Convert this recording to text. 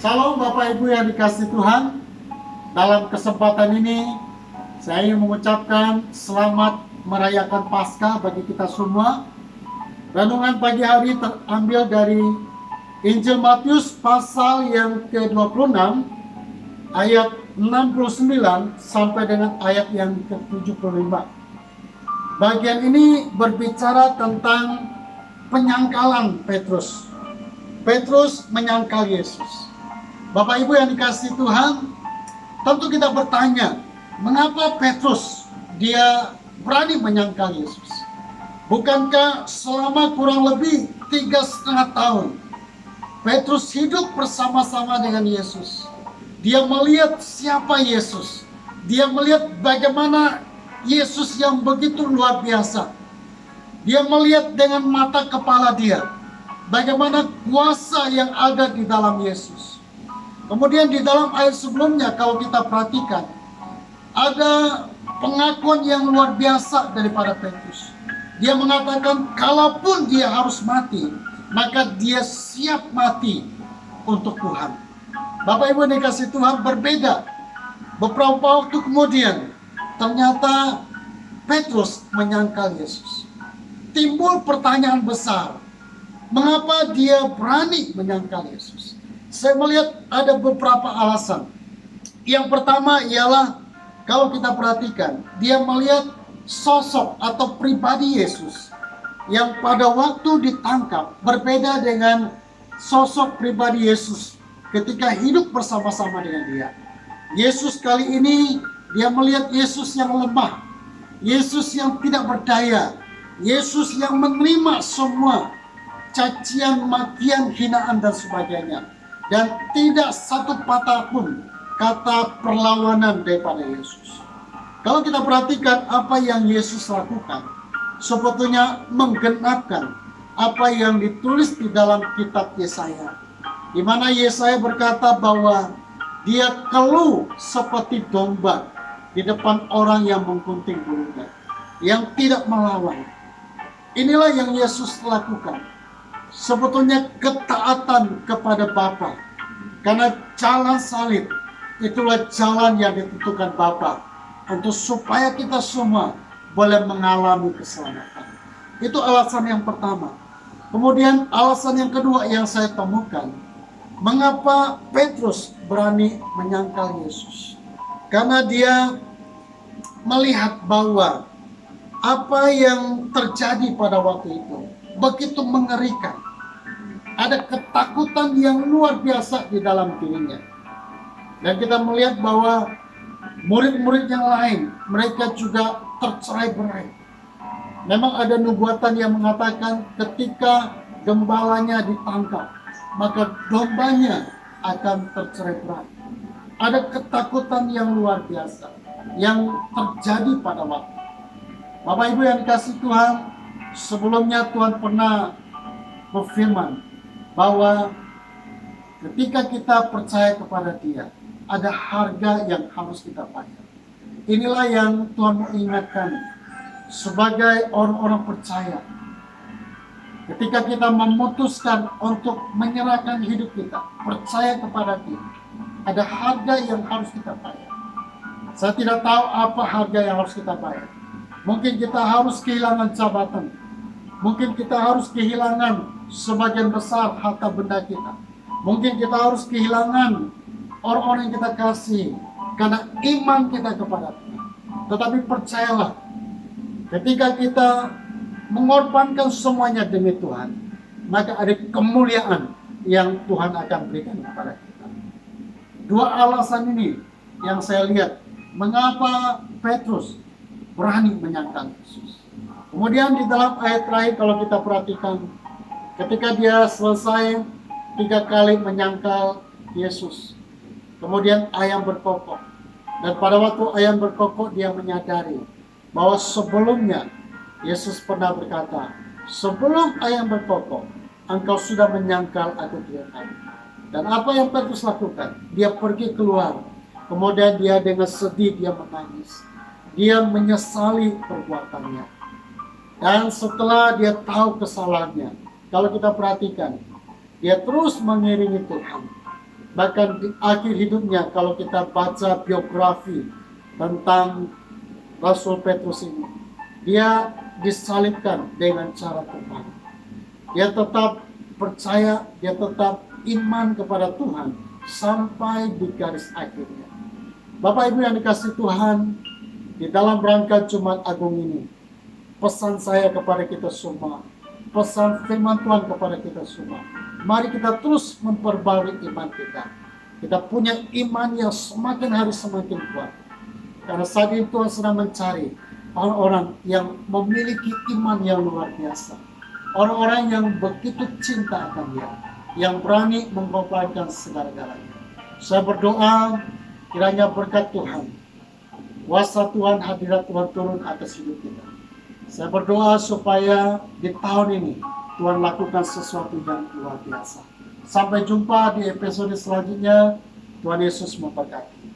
Shalom Bapak Ibu yang dikasihi Tuhan. Dalam kesempatan ini saya ingin mengucapkan selamat merayakan Paskah bagi kita semua. Renungan pagi hari terambil dari Injil Matius pasal yang ke-26 ayat 69 sampai dengan ayat yang ke-75. Bagian ini berbicara tentang penyangkalan Petrus. Petrus menyangkal Yesus. Bapak Ibu yang dikasihi Tuhan, tentu kita bertanya, mengapa Petrus dia berani menyangkal Yesus? Bukankah selama kurang lebih 3,5 tahun Petrus hidup bersama-sama dengan Yesus? Dia melihat siapa Yesus. Dia melihat bagaimana Yesus yang begitu luar biasa. Dia melihat dengan mata kepala dia bagaimana kuasa yang ada di dalam Yesus. Kemudian di dalam ayat sebelumnya kalau kita perhatikan, ada pengakuan yang luar biasa daripada Petrus. Dia mengatakan kalaupun dia harus mati, maka dia siap mati untuk Tuhan. Bapak Ibu yang dikasihi Tuhan, berbeda. Beberapa waktu kemudian, ternyata Petrus menyangkal Yesus. Timbul pertanyaan besar, mengapa dia berani menyangkal Yesus? Saya melihat ada beberapa alasan. Yang pertama ialah kalau kita perhatikan, dia melihat sosok atau pribadi Yesus yang pada waktu ditangkap berbeda dengan sosok pribadi Yesus ketika hidup bersama-sama dengan dia. Yesus kali ini dia melihat Yesus yang lemah, Yesus yang tidak berdaya, Yesus yang menerima semua cacian, makian, hinaan dan sebagainya. Dan tidak satu patah pun kata perlawanan daripada Yesus. Kalau kita perhatikan apa yang Yesus lakukan, sebetulnya menggenapkan apa yang ditulis di dalam kitab Yesaya. Di mana Yesaya berkata bahwa dia keluh seperti domba di depan orang yang menggunting bulunya, yang tidak melawan. Inilah yang Yesus lakukan. Sebetulnya ketaatan kepada Bapa. Karena jalan salib itulah jalan yang ditentukan Bapa untuk supaya kita semua boleh mengalami keselamatan. Itu alasan yang pertama. Kemudian alasan yang kedua yang saya temukan, mengapa Petrus berani menyangkal Yesus? Karena dia melihat bahwa apa yang terjadi pada waktu itu begitu mengerikan. Ada ketakutan yang luar biasa di dalam dirinya. Dan kita melihat bahwa murid-murid yang lain, mereka juga tercerai-berai. Memang ada nubuatan yang mengatakan ketika gembalanya ditangkap, maka dombanya akan tercerai-berai. Ada ketakutan yang luar biasa yang terjadi pada waktu. Bapak Ibu yang dikasihi Tuhan, sebelumnya Tuhan pernah berfirman bahwa ketika kita percaya kepada Dia, ada harga yang harus kita bayar. Inilah yang Tuhan mengingatkan sebagai orang-orang percaya. Ketika kita memutuskan untuk menyerahkan hidup kita, percaya kepada Dia, ada harga yang harus kita bayar. Saya tidak tahu apa harga yang harus kita bayar. Mungkin kita harus kehilangan jabatan. Mungkin kita harus kehilangan sebagian besar harta benda kita. Mungkin kita harus kehilangan orang-orang yang kita kasih karena iman kita kepada Tuhan. Tetapi percayalah, ketika kita mengorbankan semuanya demi Tuhan, maka ada kemuliaan yang Tuhan akan berikan kepada kita. Dua alasan ini yang saya lihat mengapa Petrus berani menyangkal Yesus. Kemudian di dalam ayat terakhir kalau kita perhatikan, ketika dia selesai 3 kali menyangkal Yesus, kemudian ayam berkokok. Dan pada waktu ayam berkokok, dia menyadari bahwa sebelumnya Yesus pernah berkata, sebelum ayam berkokok, engkau sudah menyangkal aku 3 kali. Dan apa yang Petrus lakukan? Dia pergi keluar. Kemudian dia dengan sedih, dia menangis. Dia menyesali perbuatannya. Dan setelah dia tahu kesalahannya, kalau kita perhatikan, dia terus mengiringi Tuhan. Bahkan di akhir hidupnya, kalau kita baca biografi tentang Rasul Petrus ini, dia disalibkan dengan cara Tuhan. Dia tetap percaya, dia tetap iman kepada Tuhan sampai di garis akhirnya. Bapak Ibu yang dikasihi Tuhan, di dalam rangka Jumat Agung ini, pesan saya kepada kita semua, pesan firman Tuhan kepada kita semua, mari kita terus memperbarui iman kita. Kita punya iman yang semakin hari semakin kuat. Karena saat ini Tuhan sedang mencari orang-orang yang memiliki iman yang luar biasa. Orang-orang yang begitu cinta akan Dia, yang berani mengorbankan segala-galanya. Saya berdoa kiranya berkat Tuhan, kuasa Tuhan, hadirat Tuhan turun atas hidup kita. Saya berdoa supaya di tahun ini Tuhan lakukan sesuatu yang luar biasa. Sampai jumpa di episode selanjutnya. Tuhan Yesus memberkati.